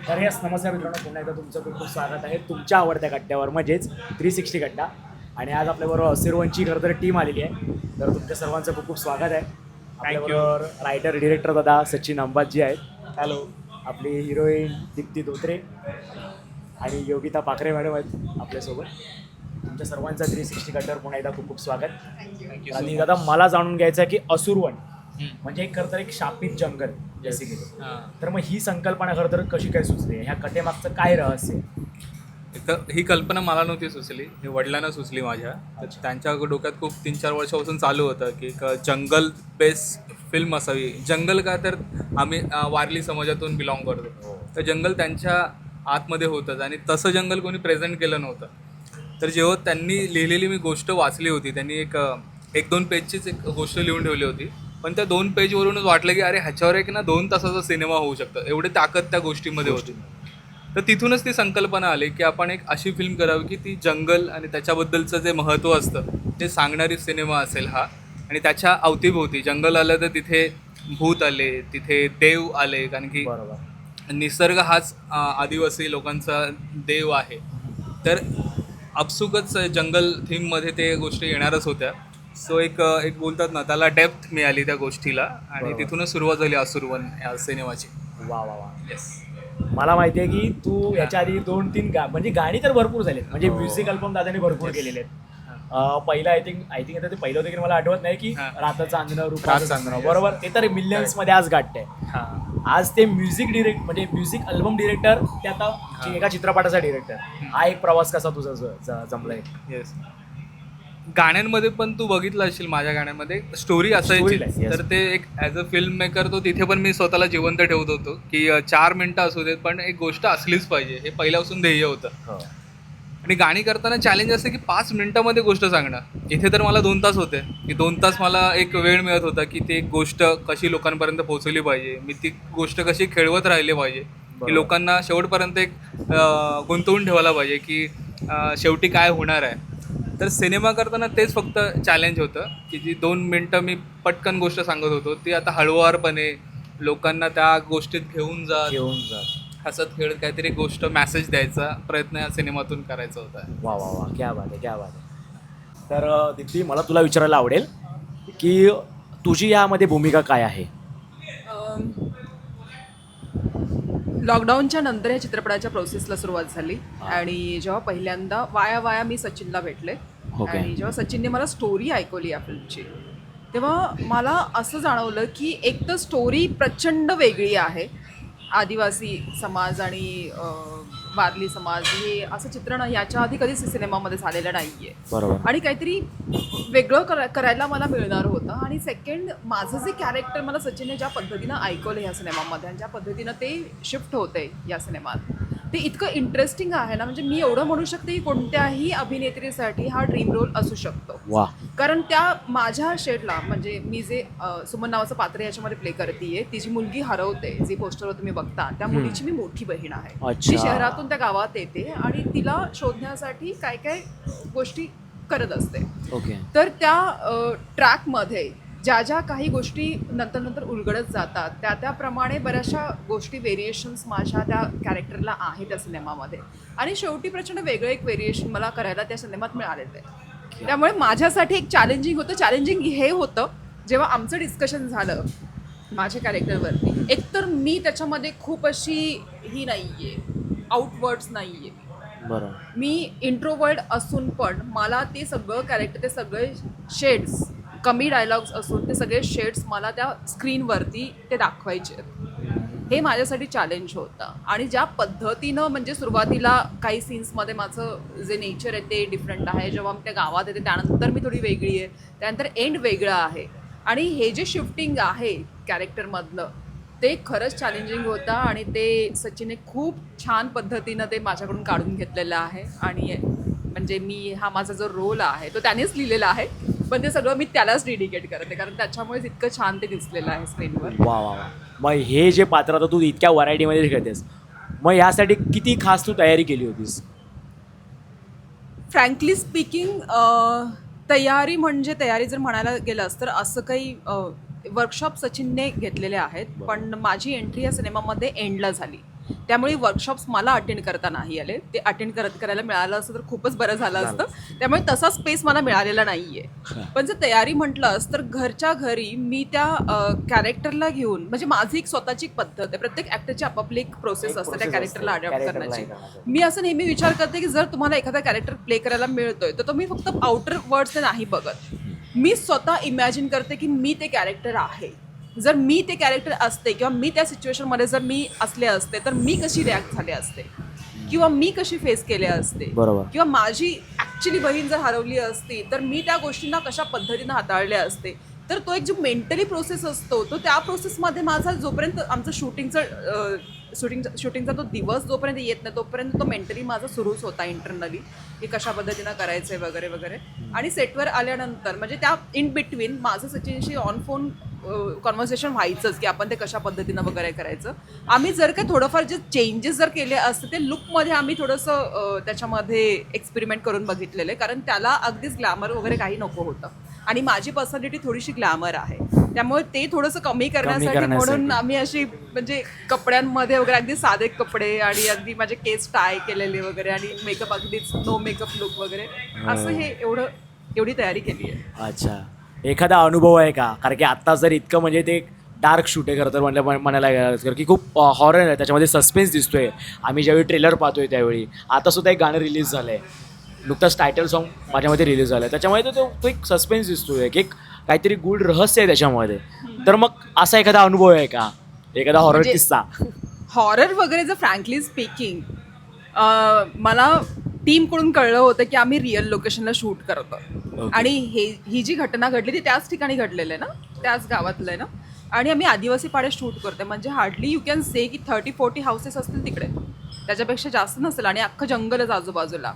तर यस, नमस्कार मित्रांनो, पुन्हा एकदा तुमचं खूप खूप स्वागत आहे तुमच्या आवडत्या गड्ड्यावर, म्हणजेच 360 गड्डा. आणि आज आपल्याबरोबर असिरवनची खरं तर टीम आलेली आहे. तर तुमच्या सर्वांचं खूप खूप स्वागत आहे. आपल्याबरोबर रायटर डिरेक्टर दादा सचिन अंबाजी आहेत. हॅलो. आपली हिरोईन दीप्ती धोत्रे आणि योगिता पाखरे मॅडम आहेत आपल्यासोबत. तुमच्या सर्वांचं 360 गड्ड्यावर पुन्हा एकदा खूप खूप स्वागत. आणि दादा, मला जाणून घ्यायचं आहे की असुरवन म्हणजे खरं तर एक शापित जंगल बेसिकली. तर मग ही संकल्पना खरं तर कशी काय सुचली, ह्या कथेमागचं काय रहस्य? तर ही कल्पना मला नव्हती सुचली, ही वडिलांना सुचली माझ्या. तर त्यांच्या डोक्यात खूप 3-4 वर्षापासून चालू होतं की एक जंगल बेस फिल्म असावी. जंगल का तर आम्ही वारली समाजातून बिलॉंग करतो, तर जंगल त्यांच्या आतमध्ये होतंच आणि तसं जंगल कोणी प्रेझेंट केलं नव्हतं. तर जेव्हा त्यांनी लिहिलेली मी गोष्ट वाचली होती, त्यांनी एक 2 पेजचीच एक गोष्ट लिहून ठेवली होती, पण त्या 2 पेजवरूनच वाटलं की अरे ह्याच्यावर एक ना 2 तासाचा सिनेमा होऊ शकतं, एवढी ताकद त्या गोष्टीमध्ये होती. तर तिथूनच ती संकल्पना आली की आपण एक अशी फिल्म करावी की ती जंगल आणि त्याच्याबद्दलचं जे महत्त्व असतं ते सांगणारी सिनेमा असेल हा. आणि त्याच्या अवतीभोवती जंगल आलं तर तिथे भूत आले, तिथे देव आले, कारण की बरोबर. निसर्ग हाच आदिवासी लोकांचा देव आहे. तर आपसुकच जंगल थीममध्ये ते गोष्टी येणारच होत्या. सो एक एक बोलतात ना, त्याला डेप्थ मिळाली त्या गोष्टीला आणि बरोबर. तिथूनच सुरुवात झाली असुरवन या सिनेमाची. वा वा वा. येस. मला माहिती आहे की तू याच्या आधी 2-3 म्हणजे गाणी तर भरपूर झालीत, म्हणजे म्युझिक अल्बम दादाने भरपूर केलेले आहेत. पहिलं आय थिंक आता ते पहिलं होतं की मला आठवत नाही की रातं चांदणं रूपाचं चांदणं, बरोबर. ते तर मिलियन्स मध्ये आज गाठतंय. आज ते म्युझिक म्हणजे म्युझिक अल्बम डिरेक्टर, ते आता एका चित्रपटाचा डिरेक्टर. हा एक प्रवास कसा तुझा जमलाय? येस. गाण्यांमध्ये पण तू बघितलं असेल, माझ्या गाण्यांमध्ये स्टोरी असायची. Storyline, yes. तर ते एक ॲज अ फिल्म मेकर तो तिथे पण मी स्वतःला जिवंत ठेवत होतो की 4 मिनटं असू देत पण एक गोष्ट असलीच पाहिजे, हे पहिल्यापासून ध्येय होतं. आणि गाणी करताना चॅलेंज असतं की 5 मिनिटामध्ये गोष्ट सांगणं. इथे तर मला 2 तास होते की 2 तास मला एक वेळ मिळत होता की ती एक गोष्ट कशी लोकांपर्यंत पोहोचवली पाहिजे, मी ती गोष्ट कशी खेळवत राहिली पाहिजे, की लोकांना शेवटपर्यंत एक गुंतवून ठेवायला पाहिजे की शेवटी काय होणार आहे. तर सिनेमा करताना तेच फक्त चॅलेंज होतं की जी 2 मिनटं मी पटकन गोष्ट सांगत होतो ती आता हळुवारपणे लोकांना त्या गोष्टीत घेऊन जा. हसत खेळत काहीतरी गोष्ट मॅसेज द्यायचा प्रयत्न या सिनेमातून करायचा होता. वा वा वा, क्या बात आहे, क्या बात आहे. तर दीप्ती, मला तुला विचारायला आवडेल की तुझी यामध्ये भूमिका काय आहे? लॉकडाऊनच्या नंतर या चित्रपटाच्या प्रोसेसला सुरुवात झाली आणि जेव्हा पहिल्यांदा वाया मी सचिनला भेटले आणि जेव्हा सचिनने मला स्टोरी ऐकवली या फिल्मची, तेव्हा मला असं जाणवलं की एक तर स्टोरी प्रचंड वेगळी आहे. आदिवासी समाज आणि वारली समाज हे असं चित्रण याच्या आधी कधीच सिनेमामध्ये झालेलं नाही आहे. बरोबर. आणि काहीतरी वेगळं करायला मला मिळणार होतं. आणि सेकंड, माझं जे कॅरेक्टर मला सचिनने ज्या पद्धतीनं ऐकवलं ह्या सिनेमामध्ये आणि ज्या पद्धतीनं ते शिफ्ट होते या सिनेमात, ते इतकं इंटरेस्टिंग आहे ना. म्हणजे मी एवढं म्हणू शकते की कोणत्याही अभिनेत्रीसाठी हा ड्रीम रोल असू शकतो. वा. कारण त्या माझ्या शेडला, म्हणजे मी जे सुमन नावाचं पात्र याच्यामध्ये प्ले करते, तिची मुलगी हरवते, जी पोस्टरवर तुम्ही बघता, त्या मुलीची मी मोठी बहीण आहे. अच्छा. ती शहरातून त्या गावात येते आणि तिला शोधण्यासाठी काय काय गोष्टी करत असते. ओके. तर त्या ट्रॅकमध्ये ज्या काही गोष्टी नंतर उलगडत जातात, त्याप्रमाणे बऱ्याचशा गोष्टी व्हेरिएशन्स माझ्या त्या कॅरेक्टरला आहे त्या सिनेमामध्ये. आणि शेवटी प्रचंड वेगळं एक व्हेरिएशन मला करायला त्या सिनेमात मिळालेलं आहे. त्यामुळे माझ्यासाठी एक चॅलेंजिंग हे होतं जेव्हा आमचं डिस्कशन झालं माझ्या कॅरेक्टरवरती. एकतर मी त्याच्यामध्ये खूप अशी ही नाही आहे, आउटवर्ड्स नाही आहे. बरं. मी इंट्रोवर्ड असून पण मला ते सगळं कॅरेक्टर, ते सगळे शेड्स, कमी डायलॉग्स असून ते सगळे शेड्स मला त्या स्क्रीनवरती ते दाखवायचे. हे माझ्यासाठी चॅलेंज होतं. आणि ज्या पद्धतीनं, म्हणजे सुरुवातीला काही सीन्समध्ये माझं जे नेचर आहे ते डिफरंट आहे, जेव्हा मी त्या गावात येते त्यानंतर मी थोडी वेगळी आहे, त्यानंतर एंड वेगळं आहे. आणि हे जे शिफ्टिंग आहे कॅरेक्टरमधलं ते खरंच चॅलेंजिंग होतं आणि ते सचिनने खूप छान पद्धतीनं ते माझ्याकडून काढून घेतलेलं आहे. आणि म्हणजे मी हा माझा जो रोल आहे तो त्यानेच लिहिलेला आहे, पण ते सगळं मी त्यालाच डेडिकेट करते, कारण त्याच्यामुळेच इतकं छान ते दिसलेलं आहे स्क्रीनवर. वा वा वा. मग हे जे पात्र आता तू इतक्या व्हरायटीमध्ये खेळतेस, मग यासाठी किती खास तू तयारी केली होतीस? फ्रँकली स्पीकिंग, तयारी जर म्हणायला गेलंस तर असं काही वर्कशॉप सचिनने घेतलेले आहेत, पण माझी एंट्री या सिनेमामध्ये एंडला झाली. त्यामुळे वर्कशॉप्स मला अटेंड करता नाही आले. ते अटेंड करायला मिळालं असतं तर खूपच बरं झालं असतं. त्यामुळे तसा स्पेस मला मिळालेला नाही आहे. पण जर तयारी म्हटलंस तर घरच्या घरी मी त्या कॅरेक्टरला घेऊन, म्हणजे माझी एक स्वतःची पद्धत आहे. प्रत्येक ॲक्टरची आपापली एक प्रोसेस असते त्या कॅरेक्टरला अडॉप्ट करण्याची. मी असं नेहमी विचार करते की जर तुम्हाला एखादा कॅरेक्टर प्ले करायला मिळतोय तर तुम्ही फक्त आउटर वर्ड्स नाही बघत. मी स्वतः इमॅजिन करते की मी ते कॅरेक्टर आहे. जर मी ते कॅरेक्टर असते किंवा मी त्या सिच्युएशनमध्ये जर मी असले असते तर मी कशी रिॲक्ट झाले असते किंवा मी कशी फेस केले असते, बरोबर. किंवा माझी ॲक्च्युली बहीण जर हरवली असती तर मी त्या गोष्टींना कशा पद्धतीनं हाताळले असते. तर तो एक जो मेंटली प्रोसेस असतो तो त्या प्रोसेसमध्ये माझा जोपर्यंत आमचं शूटिंगचा तो दिवस जोपर्यंत येत नाही तोपर्यंत तो मेंटली माझा सुरूच होता इंटरनली की कशा पद्धतीनं करायचं आहे वगैरे वगैरे. आणि सेटवर आल्यानंतर म्हणजे त्या इन बिटवीन माझं सचिनशी ऑन फोन कॉन्व्हर्सेशन व्हायचंच की आपण ते कशा पद्धतीनं वगैरे करायचं. आम्ही जर का थोडंफार जे चेंजेस जर केले असते ते लुकमध्ये आम्ही थोडंसं त्याच्यामध्ये एक्सपेरिमेंट करून बघितलेलं, कारण त्याला अगदीच ग्लॅमर वगैरे काही नको होतं आणि माझी पर्सनॅलिटी थोडीशी ग्लॅमर आहे. त्यामुळे ते थोडंसं कमी करण्यासाठी म्हणून आम्ही अशी म्हणजे कपड्यांमध्ये वगैरे अगदी साधे कपडे आणि अगदी माझे केस टाय केलेले वगैरे आणि मेकअप अगदीच नो मेकअप लुक वगैरे असं हे एवढी तयारी केली आहे. अच्छा, एखादा अनुभव आहे का? कारण की आत्ता जर इतकं म्हणजे ते डार्क शूट आहे खरं तर म्हणायला गेलं कारण की खूप हॉरर आहे, त्याच्यामध्ये सस्पेन्स दिसतोय. आम्ही ज्यावेळी ट्रेलर पाहतोय त्यावेळी आतासुद्धा एक गाणं रिलीज झालं आहे, नुकताच टायटल सॉन्ग माझ्यामध्ये रिलीज झालं आहे. त्याच्यामध्ये तो एक सस्पेन्स दिसतोय की एक काहीतरी गूढ रहस्य आहे त्याच्यामध्ये. तर मग असा एखादा अनुभव आहे का, एखादा हॉरर किस्सा? हॉरर वगैरे जर फ्रँकली स्पीकिंग मला टीमकडून कळलं होतं की आम्ही रिअल लोकेशनला शूट करतो आणि ही जी घटना घडली ती त्याच ठिकाणी घडलेलं आहे ना, त्याच गावातलं आहे ना. आणि आम्ही आदिवासी पाड्यात शूट करतोय म्हणजे हार्डली यू कॅन से की 30-40 हाऊसेस असतील तिकडे, त्याच्यापेक्षा जास्त नसेल आणि अख्खं जंगलच आजूबाजूला.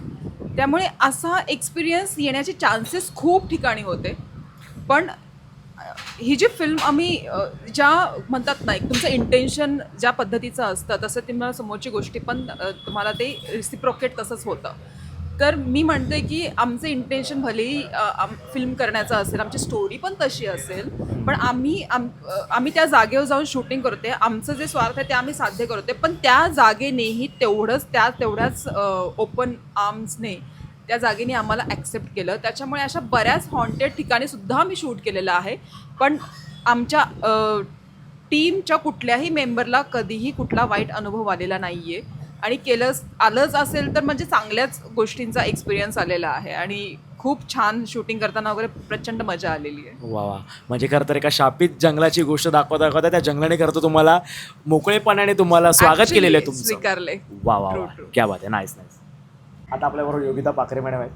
त्यामुळे असा एक्सपिरियन्स येण्याचे चान्सेस खूप ठिकाणी होते. पण ही जी फिल्म आम्ही ज्या म्हणतात ना, एक तुमचं इंटेन्शन ज्या पद्धतीचं असतं तसं तुम्हाला समोरची गोष्टी पण तुम्हाला ते रिसिप्रोकेट तसंच होतं. तर मी म्हणते की आमचं इंटेन्शन भलेही फिल्म करण्याचं असेल, आमची स्टोरी पण तशी असेल, पण आम्ही त्या जागेवर जाऊन शूटिंग करते. आमचं जे स्वार्थ आहे ते आम्ही साध्य करते, पण त्या जागेनेही तेवढ्याच ओपन आर्म्सने त्या जागेने आम्हाला ॲक्सेप्ट केलं. त्याच्यामुळे अशा बऱ्याच हॉन्टेड ठिकाणी सुद्धा आम्ही शूट केलेलं आहे. पण आमच्या टीमच्या कुठल्याही मेंबरला कधीही कुठला वाईट अनुभव आलेला नाही आहे आणि आलंच असेल तर म्हणजे चांगल्याच गोष्टींचा एक्सपिरियन्स आलेला आहे आणि खूप छान शूटिंग करताना वगैरे प्रचंड मजा आलेली आहे. वा वा, म्हणजे खरं तर एका शापित जंगलाची गोष्ट दाखवता त्या जंगलाने खरं तर तुम्हाला मोकळेपणाने तुम्हाला स्वागत केलेलं आहे तुमचं. स्वीकारले. वा वा वा, क्या बात आहे, नाईस नाईस. आता आपल्याबरोबर योगिता पाखरे मॅडम आहेत.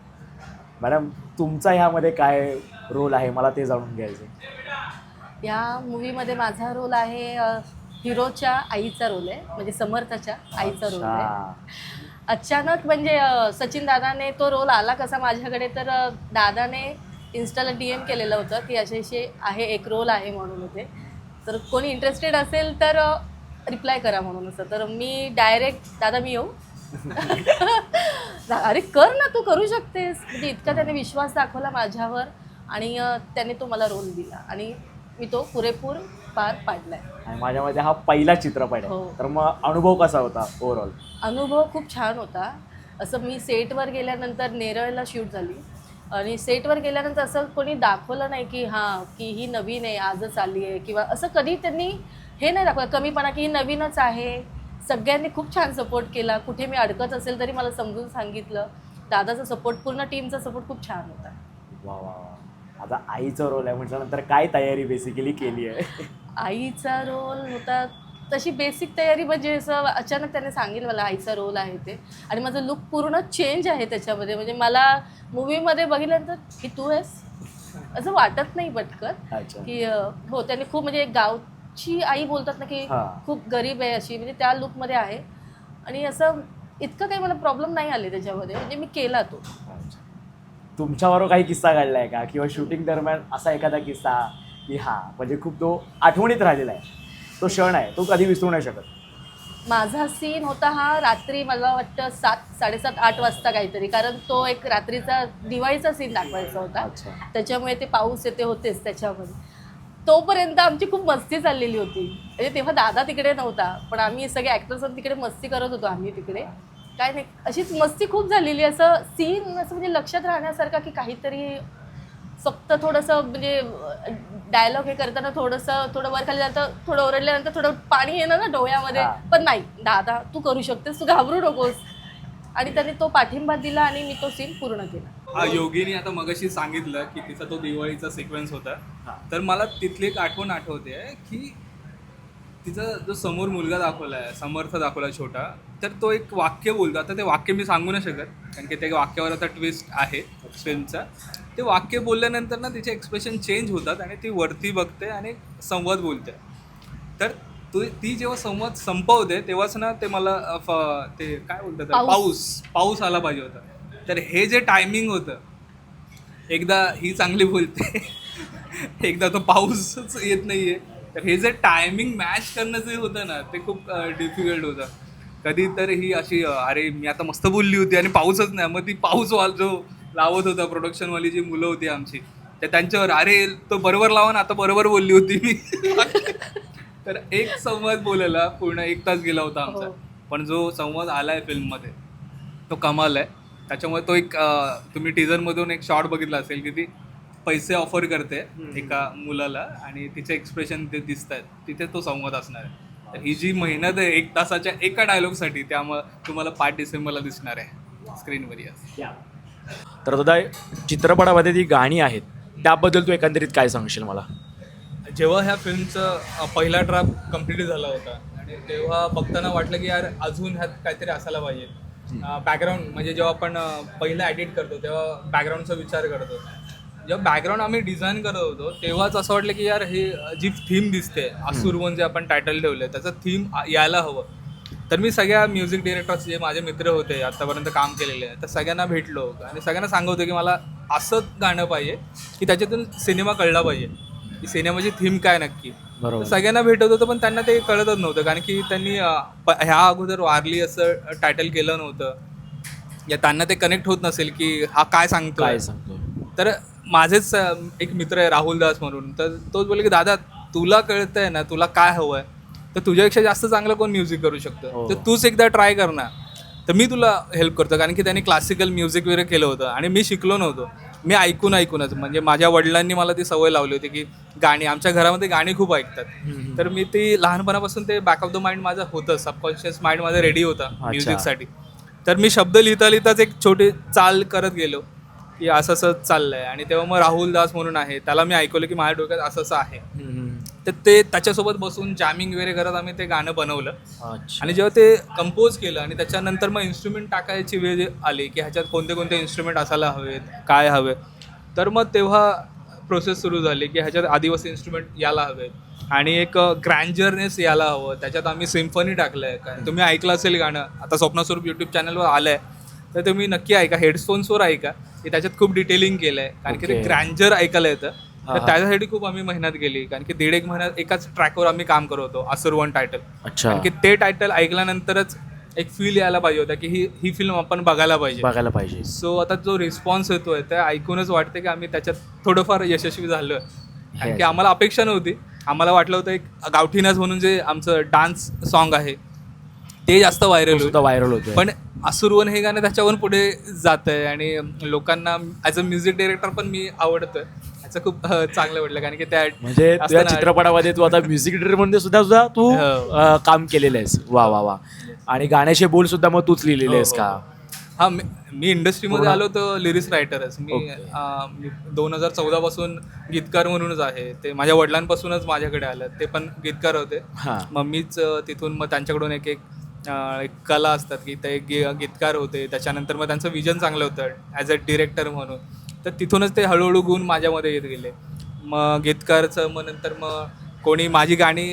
मॅडम, तुमचा ह्यामध्ये काय रोल आहे मला ते जाणून घ्यायचं आहे. या मूवीमध्ये माझा रोल आहे हिरोच्या आईचा रोल आहे, म्हणजे समर्थच्या आईचा रोल आहे. अचानक म्हणजे सचिन दादाने तो रोल आला कसा माझ्याकडे, तर दादाने इन्स्टाला DM केलेलं होतं की असे आहे एक रोल आहे म्हणून होते, तर कोणी इंटरेस्टेड असेल तर रिप्लाय करा म्हणून. असं तर मी डायरेक्ट दादा मी येऊ अरे कर ना, तू करू शकतेस, म्हणजे इतका त्याने विश्वास दाखवला माझ्यावर आणि त्याने तो मला रोल दिला आणि मी तो पुरेपूर पार पाडलाय. आणि माझ्यामध्ये हा पहिला चित्रपट आहे, तर मग अनुभव कसा होता ओव्हरऑल? अनुभव खूप छान होता. असं मी सेटवर गेल्यानंतर नेरळला शूट झाली आणि सेटवर गेल्यानंतर असं कोणी दाखवलं नाही की की ही नवीन आहे, आजच आली आहे किंवा असं कधी त्यांनी हे नाही दाखवलं कमीपणा की ही नवीनच आहे. सगळ्यांनी खूप छान सपोर्ट केला. कुठे मी अडकत असेल तरी मला समजून सांगितलं. दादाचा सपोर्ट, पूर्ण टीमचा सपोर्ट खूप छान होता. वा वा वा. आता आईचा रोल आहे म्हटल्यानंतर काय तयारी बेसिकली केली आहे? आईचा रोल होता तशी बेसिक तयारी म्हणजे असं अचानक त्याने सांगितलं मला आईचा रोल आहे ते, आणि माझं लुक पूर्ण चेंज आहे त्याच्यामध्ये. म्हणजे मला मूवीमध्ये बघितल्यानंतर की तू आहेस असं वाटत नाही पटकन की हो. त्याने खूप म्हणजे एक गावची आई बोलतात ना की खूप गरीब आहे अशी, म्हणजे त्या लुकमध्ये आहे आणि असं इतकं काही मला प्रॉब्लेम नाही आले त्याच्यामध्ये. म्हणजे मी केला तो. तुमच्याबरोबर काही किस्सा घडला आहे का, किंवा शूटिंग दरम्यान असा एखादा किस्सा की म्हणजे खूप तो आठवणीत राहिलेला आहे, तो क्षण आहे, तो कधी विसरू नाही शकत? माझा सीन होता हा रात्री, मला वाटतं 7-7:30-8 वाजता काहीतरी, कारण तो एक रात्रीचा दिवाळीचा सीन दाखवायचा होता. त्याच्यामुळे ते पाऊस येते होतेच त्याच्यामध्ये. तोपर्यंत आमची खूप मस्ती चाललेली होती. म्हणजे तेव्हा दादा तिकडे नव्हता, पण आम्ही सगळे ॲक्टर्स तिकडे मस्ती करत होतो. आम्ही तिकडे काय नाही, अशीच मस्ती खूप झालेली. असं सीन असं म्हणजे लक्षात राहण्यासारखा की काहीतरी फक्त थोडंसं म्हणजे डायलॉग हे करताना थोडं वर खाली जातं, थोडं ओरडल्यानंतर थोडं पाणी येणं ना डोळ्यामध्ये, पण नाही दादा तू करू शकतेस, तू घाबरू नकोस. आणि त्याने तो पाठिंबा दिला आणि मी तो सीन पूर्ण केला. योगीने आता मगाशी सांगितलं की तिचा तो दिवाळीचा सिक्वेन्स होता, तर मला तिथली एक आठवण आठवते की तिचा जो समोर मुलगा दाखवला आहे, समर्थ दाखवला छोटा, तर तो एक वाक्य बोलतो. आता ते वाक्य मी सांगू नाही शकत कारण की त्या वाक्यावर आता ट्विस्ट आहे फिल्मचा. ते वाक्य बोलल्यानंतर ना तिचे एक्सप्रेशन चेंज होतात आणि ती वरती बघते आणि संवाद बोलते. तर ती जेव्हा संवाद संपवते तेव्हाच ना ते मला ते काय बोलतात, पाऊस आला पाहिजे होता. तर हे जे टायमिंग होतं, एकदा ही चांगली बोलते एकदा तो पाऊसच येत नाहीये, तर हे जे टायमिंग मॅच करणं जे होतं ना ते खूप डिफिकल्ट होतं. कधी तर ही अशी अरे मी आता मस्त बोलली होती आणि पाऊसच नाही, मग ती पाऊस जो लावत होता प्रोडक्शनवाली जी मुलं होती आमची, तर त्यांच्यावर अरे तो बरोबर लावा ना, आता बरोबर बोलली होती मी तर एक संवाद बोलायला पूर्ण 1 तास गेला होता आमचा. पण जो संवाद आलाय फिल्ममध्ये तो कमाल आहे. त्याच्यामुळे तो एक तुम्ही टीजरमधून एक शॉट बघितला असेल की ती पैसे ऑफर करते एका मुलाला आणि तिचे एक्सप्रेशन ते दिसत आहेत, तिथे तो संवाद असणार आहे. तर ही जी मेहनत आहे 1 तासाच्या एका डायलॉगसाठी, त्यामुळे तुम्हाला 5 डिसेंबरला दिसणार आहे स्क्रीनवर. तर दादा चित्रपटामध्ये ती गाणी आहेत त्याबद्दल तू एकंदरीत काय सांगशील मला? जेव्हा ह्या फिल्मचं पहिला ड्राफ्ट कम्प्लीट झाला होता आणि तेव्हा बघताना वाटलं की यार अजून ह्यात काहीतरी असायला पाहिजे. बॅकग्राऊंड म्हणजे जेव्हा आपण पहिला एडिट करतो तेव्हा बॅकग्राऊंडचा विचार करतो. जेव्हा बॅकग्राऊंड आम्ही डिझाईन करत होतो तेव्हाच असं वाटलं की यार हे जी थीम दिसते असुरवन जे आपण टायटल ठेवलं आहे त्याचं थीम यायला हवं. तर मी सगळ्या म्युझिक डिरेक्टर्स जे माझे मित्र होते आत्तापर्यंत काम केलेले तर सगळ्यांना भेटलो आणि सगळ्यांना सांगतो की मला असं गाणं पाहिजे की त्याच्यातून सिनेमा कळला पाहिजे की सिनेमाची थीम काय नक्की. तर सगळ्यांना भेटत होतं पण त्यांना ते कळतच नव्हतं कारण की त्यांनी ह्या अगोदर वारली असं टायटल केलं नव्हतं या त्यांना ते कनेक्ट होत नसेल की हा काय सांगतोय. तर माझेच एक मित्र आहे राहुल दास म्हणून, तर तोच बोलले की दादा तुला कळतंय ना तुला काय हवं आहे, तर तुझ्यापेक्षा जास्त चांगलं कोण म्युझिक करू शकतं, तर तूच एकदा ट्राय कर ना, तर मी तुला हेल्प करतो. कारण की त्यांनी क्लासिकल म्युझिक वगैरे केलं होतं आणि मी शिकलो नव्हतो, मी ऐकूनच म्हणजे माझ्या वडिलांनी मला ती सवय लावली होती की गाणी, आमच्या घरामध्ये गाणी खूप ऐकतात, तर मी ती लहानपणापासून ते बॅक ऑफ द माइंड माझं होतं, सबकॉन्शियस माइंड माझं रेडी होता म्युझिकसाठी. तर मी शब्द लिहिताच एक छोटी चाल करत गेलो की असं असं चाललंय आणि तेव्हा मग राहुल दास म्हणून आहे त्याला मी ऐकवलं की माझ्या डोक्यात असं असं आहे, तर ते त्याच्यासोबत बसून जॅमिंग वगैरे करत आम्ही ते गाणं बनवलं. आणि जेव्हा ते कंपोज केलं आणि त्याच्यानंतर मग इन्स्ट्रुमेंट टाकायची वेळ आली की ह्याच्यात कोणते कोणते इन्स्ट्रुमेंट असायला हवेत काय हवे, तर मग तेव्हा प्रोसेस सुरू झाली की ह्याच्यात आदिवासी इन्स्ट्रुमेंट यायला हवेत आणि एक ग्रँजरनेस यायला हवं. त्याच्यात आम्ही सिम्फनी टाकलं आहे. कारण तुम्ही ऐकलं असेल गाणं, आता स्वप्नस्वरूप यूट्यूब चॅनलवर आलं आहे तर तुम्ही नक्की ऐका, हेडफोन्सवर ऐका, की त्याच्यात खूप डिटेलिंग केलं आहे कारण की ते ग्रँजर ऐकायला येतं. तर त्याच्यासाठी खूप आम्ही मेहनत केली कारण की 1.5 महिन्यात एकाच ट्रॅकवर आम्ही काम करत होतो असुरवन टायटल. कारण की ते टायटल ऐकल्यानंतरच एक फील यायला पाहिजे होता की ही फिल्म आपण बघायला पाहिजे. सो आता जो रिस्पॉन्स येतोय ते ऐकूनच वाटते की आम्ही त्याच्यात थोडंफार यशस्वी झालो. कारण की आम्हाला अपेक्षा नव्हती, आम्हाला वाटलं होतं एक गावठी नाच म्हणून जे आमचं डान्स सॉन्ग आहे ते जास्त व्हायरल होतं, पण असुरवन हे गाणं त्याच्यावरून पुढे जात आहे आणि लोकांना ॲज अ म्युझिक डिरेक्टर पण मी आवडतोय, ह्याचं खूप चांगलं वाटलं. कारण की त्या म्हणजे तुझ्या चित्रपटामध्ये तू आता म्युझिक डिरेक्टर मध्ये सुद्धा तू काम केलेलं आहेस. वा वा वा. आणि गाण्याचे बोल सुद्धा मग तूच लिहिलेले आहेस का? हा, मी इंडस्ट्रीमध्ये आलो तर लिरिक्स रायटरच मी. 2014 पासून गीतकार म्हणूनच आहे. ते माझ्या वडिलांपासूनच माझ्याकडे आलं, ते पण गीतकार होते. मग मीच तिथून मग त्यांच्याकडून एक कला असतात की ते गीतकार होते. त्याच्यानंतर मग त्यांचं विजन चांगलं होतं ॲज अ डिरेक्टर म्हणून, तर तिथूनच ते हळूहळू गुण माझ्यामध्ये येत गेले. मग गीतकारचं मग नंतर मग कोणी माझी गाणी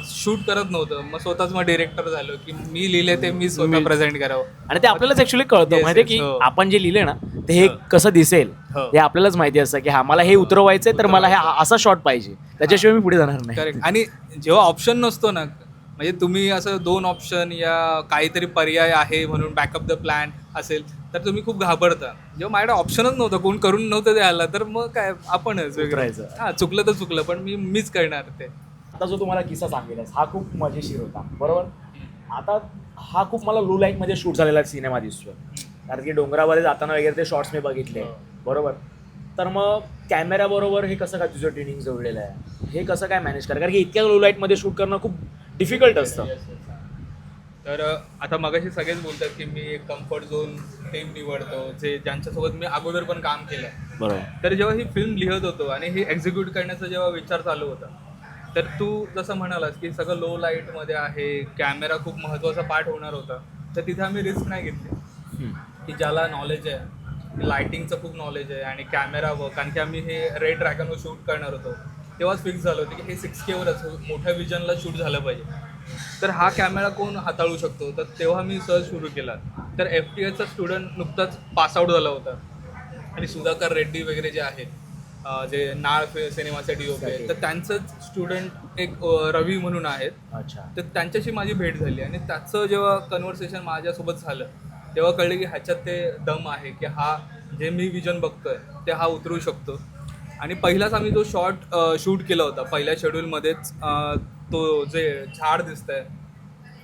शूट करत नव्हतं, मग स्वतःच मग डिरेक्टर झालो की मी लिहिले ते मी स्वतः प्रेझेंट करावं. आणि ते आपल्यालाच ऍक्च्युली कळतं माहिती की आपण जे लिहिले ना ते हे कसं दिसेल हे आपल्यालाच माहिती असतं की हा मला हे उतरवायचंय तर मला हे असा शॉट पाहिजे, त्याच्याशिवाय मी पुढे जाणार नाही. करेक्ट. आणि जेव्हा ऑप्शन नसतो ना, म्हणजे तुम्ही असं 2 ऑप्शन या काहीतरी पर्याय आहे म्हणून बॅकअप द प्लॅन असेल, तर तुम्ही खूप घाबरता. जेव्हा माझ्याकडे ऑप्शनच नव्हतं, कोण करून नव्हतं द्यायला, तर मग काय आपणच उतरायचं. हां, चुकलं तर चुकलं, पण मीच करणार ते. आता जो तुम्हाला किस्सा सांगितलास हा खूप मजेशीर होता, बरोबर. आता हा खूप मला लो लाईटमध्ये शूट झालेला सिनेमा दिसतोय, कारण की डोंगरामध्ये जाताना वगैरे ते शॉर्ट्स मी बघितले, बरोबर. तर मग कॅमेऱ्याबरोबर हे कसं काय तुझं ट्रेनिंग जोडलेलं आहे, हे कसं काय मॅनेज कर, कारण की इतक्या लो लाईटमध्ये शूट करणं खूप डिफिकल्ट असतं. तर आता मगाशी सगळेच बोलतात की मी एक कम्फर्ट झोन टीम निवडतो, जे ज्यांच्यासोबत मी अगोदर पण काम केलं आहे. बरोबर. तर जेव्हा ही फिल्म लिहत होतो आणि हे एक्झिक्यूट करण्याचा जेव्हा विचार चालू होता, तर तू जसं म्हणालास की सगळं लो लाईटमध्ये आहे, कॅमेरा खूप महत्त्वाचा पार्ट होणार होता, तर तिथे आम्ही रिस्क नाही घेतली. की ज्याला नॉलेज आहे, लायटिंगचं खूप नॉलेज आहे आणि कॅमेरावर, कारण की आम्ही हे रेड ड्रॅगनवर शूट करणार होतो, तेव्हाच फिक्स झालं होतं की हे 6Kवरच मोठ्या विजनला शूट झालं पाहिजे. तर हा कॅमेरा कोण हाताळू शकतो, तर तेव्हा मी सर्च सुरू केला. तर FTIचा स्टुडंट नुकताच पासआउट झाला होता आणि सुधाकर रेड्डी वगैरे जे आहेत, जे नाळ सिनेमाचे DOP आहेत, तर त्यांचंच स्टुडंट एक रवी म्हणून आहेत. अच्छा. तर त्यांच्याशी माझी भेट झाली आणि त्याचं जेव्हा कन्व्हर्सेशन माझ्यासोबत झालं, तेव्हा कळलं की ह्याच्यात ते दम आहे की हा जे मी विजन बघतोय ते हा उतरू शकतो. आणि पहिलाच आम्ही जो शॉट शूट केला होता पहिल्या शेड्यूलमध्येच, तो जे झाड दिसतंय,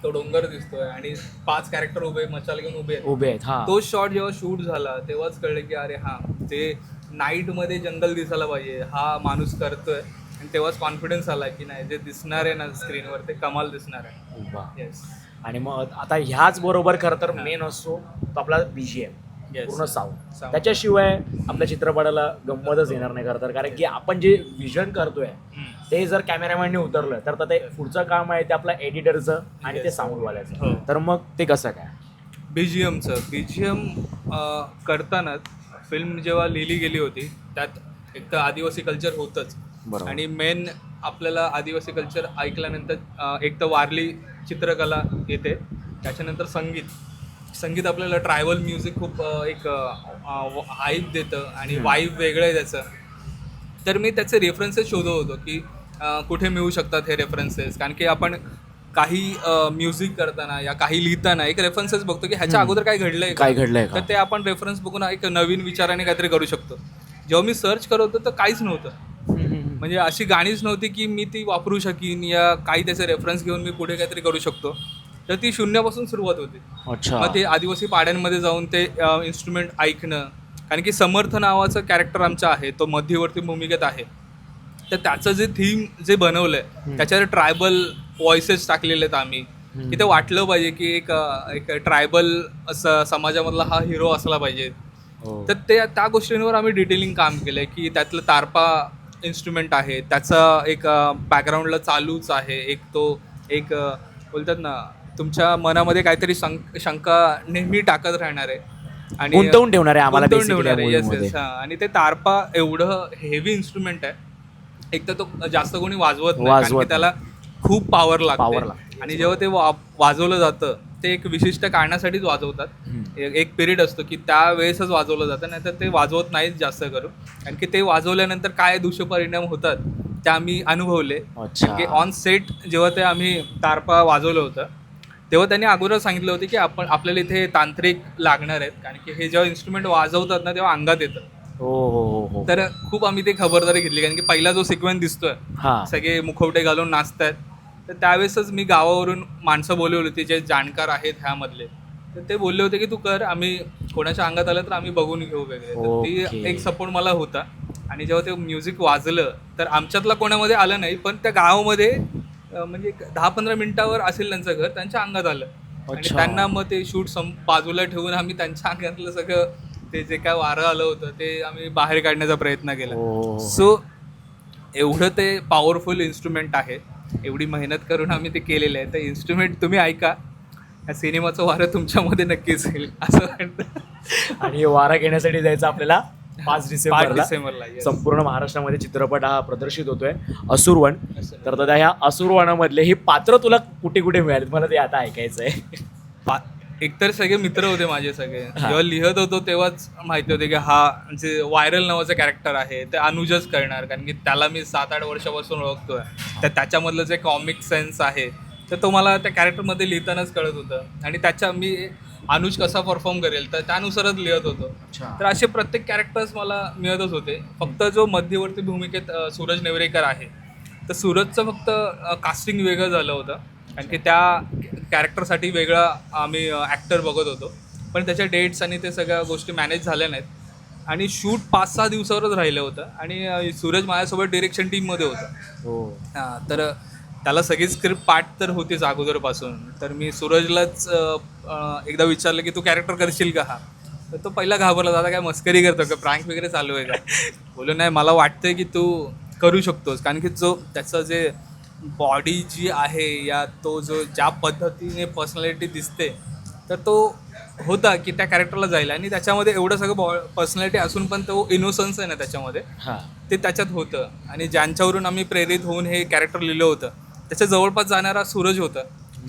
तो डोंगर दिसतोय आणि 5 कॅरेक्टर उभे मशाल घेऊन उभे आहेत, हा. तो शॉट जेव्हा शूट झाला तेव्हाच कळलं की अरे हां, ते नाईटमध्ये जंगल दिसायला पाहिजे, हा माणूस करतोय. आणि तेव्हाच कॉन्फिडन्स आला की नाही, जे दिसणार आहे ना स्क्रीनवर ते कमाल दिसणार आहे. वा. येस. आणि मग आता ह्याच बरोबर खरं तर मेन असतो तो आपला BGM, Yes. पूर्ण साऊंड. Sound. त्याच्याशिवाय आपल्या चित्रपटाला गंमतच येणार नाही खरं तर, कारण की आपण जे विजन करतोय ते जर कॅमेरामॅनने उतरलं तर ते पुढचं काम आहे ते आपल्या एडिटरचं आणि ते Yes. साऊंडवाल्याचं. हो. तर मग ते कसं काय? BGM करतानाच फिल्म जेव्हा लिहिली गेली होती त्यात एक तर आदिवासी कल्चर होतंच. बरोबर. आणि मेन आपल्याला आदिवासी कल्चर ऐकल्यानंतर एक तर वारली चित्रकला येते, त्याच्यानंतर संगीत आपल्याला ट्रायबल म्युझिक खूप एक हाईप देतं आणि वाईब वेगळं आहे त्याचं. तर मी त्याचे रेफरन्सेस शोधत होतो की कुठे मिळू शकतात हे रेफरन्सेस, कारण की आपण काही म्युझिक करताना या काही लिहिताना एक रेफरन्सेस बघतो की ह्याच्या अगोदर काय घडलंय काय घडलंय का? तर ते आपण रेफरन्स बघून एक नवीन विचाराने काहीतरी करू शकतो. जेव्हा मी सर्च करत होतो तर काहीच नव्हतं, म्हणजे अशी गाणीच नव्हती की मी ती वापरू शकीन या काही त्याचे रेफरन्स घेऊन मी पुढे काहीतरी करू शकतो. तर ती शून्यापासून सुरुवात होती. अच्छा. मग ते आदिवासी पाड्यांमध्ये जाऊन ते इन्स्ट्रुमेंट ऐकणं, कारण की समर्थ नावाचं कॅरेक्टर आमचं आहे, तो मध्यवर्ती भूमिकेत आहे. तर त्याचं जे थीम जे बनवलंय त्याच्यावर ट्रायबल व्हॉइसेस टाकलेले आहेत आम्ही, की ते वाटलं पाहिजे की एक ट्रायबल असं समाजामधला हा हिरो असला पाहिजे. हो. तर त्या गोष्टींवर आम्ही डिटेलिंग काम केलंय की त्यातलं तारपा इन्स्ट्रुमेंट आहे, त्याचा एक बॅकग्राऊंडला चालूच आहे, एक बोलतात ना तुमच्या मनामध्ये काहीतरी शंका नेहमी टाकत राहणार आहे आणि गुंतवून ठेवणार आहे आम्हाला गुंतवून basically या ठेवणार आहे. Yes, movie yes, मध्ये. हां. आणि ते तारपा एवढं हेवी इन्स्ट्रुमेंट आहे, एक तर तो जास्त कोणी वाजवत नाही, कारण की त्याला खूप पॉवर Power लागते. लागते. आणि जेव्हा ते वाजवलं जातं ते एक विशिष्ट कारणासाठीच वाजवतात. एक पिरियड असतो की त्यावेळेसच वाजवलं जातं, नाही तर ते वाजवत नाहीत जास्त करून, कारण की ते वाजवल्यानंतर काय दुष्परिणाम होतात ते आम्ही अनुभवले. अच्छा. कारण की ऑन सेट जेव्हा ते आम्ही तारपा वाजवलं होतं तेव्हा त्यांनी अगोदर सांगितलं होतं की आपल्याला इथे तांत्रिक लागणार आहेत, कारण की हे जेव्हा इन्स्ट्रुमेंट वाजवतात ना तेव्हा अंगात येतं. हो हो हो हो. तर खूप आम्ही ते खबरदारी घेतली, कारण की पहिला जो सिक्वेन्स दिसतोय हा. सगळे मुखवटे घालून नाचतायत, तर त्यावेळेसच मी गावावरून माणसं बोलवली होती जे जाणकार आहेत ह्यामधले. तर ते बोलले होते की तू कर, आम्ही कोणाच्या अंगात आलं तर आम्ही बघून घेऊ वगैरे. तर ती Okay. एक सपोर्ट मला होता. आणि जेव्हा ते म्युझिक वाजलं तर आमच्यातला कोणामध्ये आलं नाही, पण त्या गावामध्ये म्हणजे 10-15 मिनिटावर असेल त्यांचं घर, त्यांच्या अंगात आलं. आणि अच्छा. त्यांना मग ते शूट बाजूला ठेवून आम्ही त्यांच्या अंगातलं सगळं ते जे काय वारं आलं होतं ते आम्ही बाहेर काढण्याचा प्रयत्न केला. हो. सो एवढं ते पॉवरफुल इन्स्ट्रुमेंट आहे, एवढी मेहनत करून आम्ही ते केलेलं आहे. तर इन्स्ट्रुमेंट तुम्ही ऐका, या सिनेमाचं वारं तुमच्यामध्ये नक्कीच येईल असं वाटतं. आणि हे वारा घेण्यासाठी जायचं आपल्याला 5 डिसेंबरला. yes. संपूर्ण महाराष्ट्रामध्ये चित्रपट हा प्रदर्शित होतोय, असुरवन. तर दादा ह्या असुरवनामधले हे पात्र तुला कुठे कुठे मिळाले, मला ते आता ऐकायचं आहे. एकतर सगळे मित्र होते माझे सगळे. जेव्हा लिहत होतो तेव्हाच माहिती होते की हा जे व्हायरल नावाचं कॅरेक्टर आहे ते अनुजच करणार, कारण की त्याला मी 7-8 वर्षापासून ओळखतोय. तर त्याच्यामधलं जे कॉमिक सेन्स आहे तर तो मला त्या कॅरेक्टरमध्ये लिहितानाच कळत होतं आणि त्याच्या मी अनुज कसा परफॉर्म करेल तर त्यानुसारच लिहित होतो. तर असे प्रत्येक कॅरेक्टर्स मला मिळतच होते. फक्त जो मध्यवर्ती भूमिकेत सूरज नेवरेकर आहे तर सूरजचं फक्त कास्टिंग वेगळं झालं होतं कारण की त्या कॅरेक्टरसाठी वेगळा आम्ही ॲक्टर बघत होतो, पण त्याच्या डेट्स आणि ते सगळ्या गोष्टी मॅनेज झाल्या नाहीत आणि शूट 5-6 दिवसावरच राहिलं होतं आणि सूरज माझ्यासोबत डिरेक्शन टीममध्ये होता. हो तर त्याला सगळी स्क्रिप्ट पाठ तर होतीच अगोदरपासून. तर मी सूरजलाच एकदा विचारलं की तू कॅरेक्टर करशील का हा, तर तो पहिला घाबरला, दादा काय मस्करी करतो का, प्रँक वगैरे चालू आहे का. बोललो नाही मला वाटतंय की तू करू शकतोस कारण की जो त्याचं जे बॉडी जी आहे या तो जो ज्या पद्धतीने पर्सनॅलिटी दिसते तर तो होता की त्या कॅरेक्टरला जाईल आणि त्याच्यामध्ये एवढं सगळं पर्सनॅलिटी असून पण तो इनोसन्स आहे ना त्याच्यामध्ये हां ते त्याच्यात होतं आणि ज्यांच्यावरून आम्ही प्रेरित होऊन हे कॅरेक्टर लिहिलं होतं त्याच्या जवळपास जाणारा सूरज होता.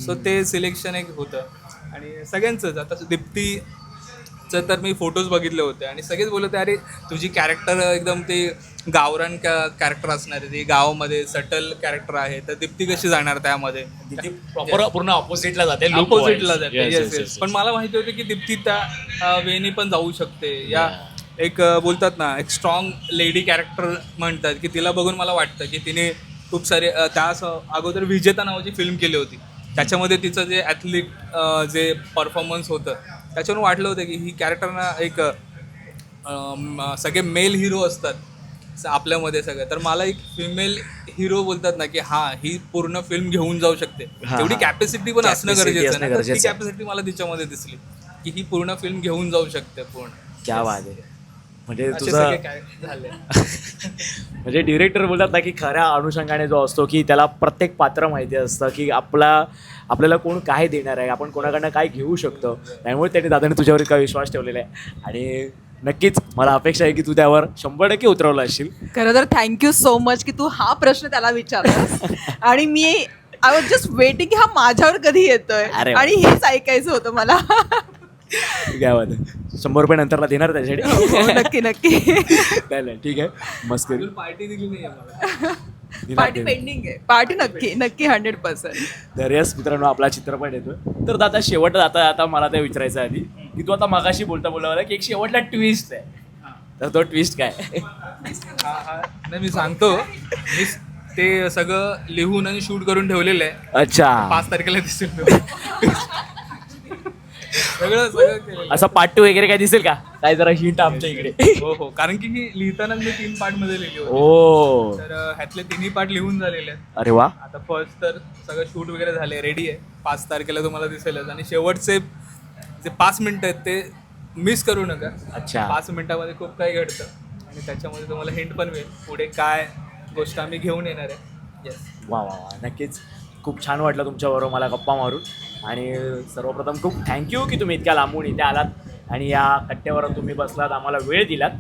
सो ते सिलेक्शन एक होतं आणि सगळ्यांचंच. आता दीप्तीचं तर मी फोटोज बघितले होते आणि सगळेच बोलत होते अरे तुझी कॅरेक्टर एकदम ते गावरान कॅरेक्टर असणार आहे, ते गावामध्ये सटल कॅरेक्टर आहे, तर दीप्ती कशी जाणार त्यामध्ये. प्रॉपर पूर्ण ऑपोजिटला जाते, अपोजिटला जाते. Yes yes. पण मला माहिती होतं की दीप्ती त्या वेनी पण जाऊ शकते. या एक बोलतात ना एक स्ट्रॉंग लेडी कॅरेक्टर म्हणतात की तिला बघून मला वाटतं की तिने खूप सारे त्या अगोदर विजेता नावाची फिल्म केली होती त्याच्यामध्ये तिचं जे ॲथलीट जे परफॉर्मन्स होतं त्याच्यावरून वाटलं होतं की ही कॅरेक्टरना एक सगळे मेल हिरो असतात आपल्यामध्ये सगळं, तर मला एक फिमेल हिरो बोलतात ना की हां ही पूर्ण फिल्म घेऊन जाऊ शकते तेवढी कॅपॅसिटी पण असणं गरजेचं आहे. ती कॅपॅसिटी मला तिच्यामध्ये दिसली की ही पूर्ण फिल्म घेऊन जाऊ शकते पूर्ण. क्या बात आहे. म्हणजे असे तुझं सगळे काय झाले. म्हणजे डिरेक्टर बोलतात ना की खऱ्या अनुषंगाने जो असतो की त्याला प्रत्येक पात्र माहिती असतं की आपल्याला कोण काय देणार आहे, आपण कोणाकडनं काय घेऊ शकतो. त्यामुळे त्याने दादाने तुझ्यावर इतका विश्वास ठेवलेला आहे आणि नक्कीच मला अपेक्षा आहे की तू त्यावर 100% उतरवलं असशील. खरं तर थँक्यू सो मच की तू हा प्रश्न त्याला विचारलास आणि मी आय वॉज जस्ट वेटिंग की हा माझ्यावर कधी येतोय अरे वा. आणि हेच ऐकायचं होतं मला. काय बात आहे. 100 रुपये नंतरला देणार त्याच्यासाठी. हो, नक्की नक्की. नाही ठीक आहे मस्त. अजून पार्टी दिली नाही मला. पार्टी पेंडिंग आहे. पार्टी नक्की नक्की 100%. तर यस मित्रांनो आपला चित्रपट येतोय. तर दादा शेवट आता मला ते विचारायचं आधी की तू आता मागाशी बोलला की एक शेवटला ट्विस्ट आहे, तर तो ट्विस्ट काय. नाही मी सांगतो. मी ते सगळं लिहून आणि शूट करून ठेवलेलं आहे. अच्छा 5 तारखेला दिसेल सगळं केलेलं. असा पार्ट 2 वगैरे काय दिसेल का, काय जरा हिंट आमच्या इकडे. हो हो कारण की ही लिहिताना मी 3 पार्ट मध्ये लिहिली होती. ओ तर ह्यातले 3ही पार्ट लिहून झालेले आहेत. अरे वा. आता फर्स्ट तर सगळं शूट वगैरे झाले, रेडी आहे. 5 तारखेला तुम्हाला दिसेलच आणि शेवटचे जे 5 मिनिटं आहेत ते मिस करू नका. अच्छा 5 मिनिटामध्ये खूप काही घडतं आणि त्याच्यामध्ये तुम्हाला हिंट पण मिळेल पुढे काय गोष्ट आम्ही घेऊन येणार आहे. येस. वा वा वा नक्कीच. खूप छान वाटलं तुमच्याबरोबर मला गप्पा मारून आणि सर्वप्रथम खूप थँक्यू की तुम्ही इतक्या लांबून इथे आलात आणि या कट्ट्यावर तुम्ही बसलात, आम्हाला वेळ दिलात.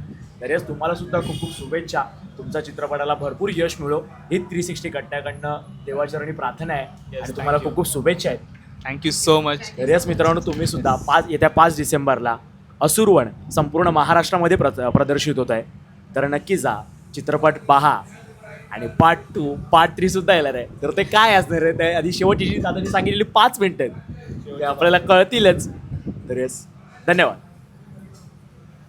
तर येस तुम्हाला सुद्धा खूप खूप शुभेच्छा. तुमच्या चित्रपटाला भरपूर यश मिळो ही 360 कट्ट्याकडनं देवाचरणी प्रार्थना आहे आणि तुम्हाला खूप खूप शुभेच्छा आहेत. Thank you so much. तर येस मित्रांनो तुम्ही सुद्धा येत्या 5 डिसेंबरला असुरवण संपूर्ण महाराष्ट्रामध्ये प्रदर्शित होत आहे. तर नक्की जा, चित्रपट पहा आणि पार्ट 2 पार्ट 3 सुद्धा येणार आहे. तर ते काय असणार आहे ते आधी शेवटची जी दादांनी सांगितलेली 5 मिनिटं आहेत ते आपल्याला कळतीलच. तर येस धन्यवाद.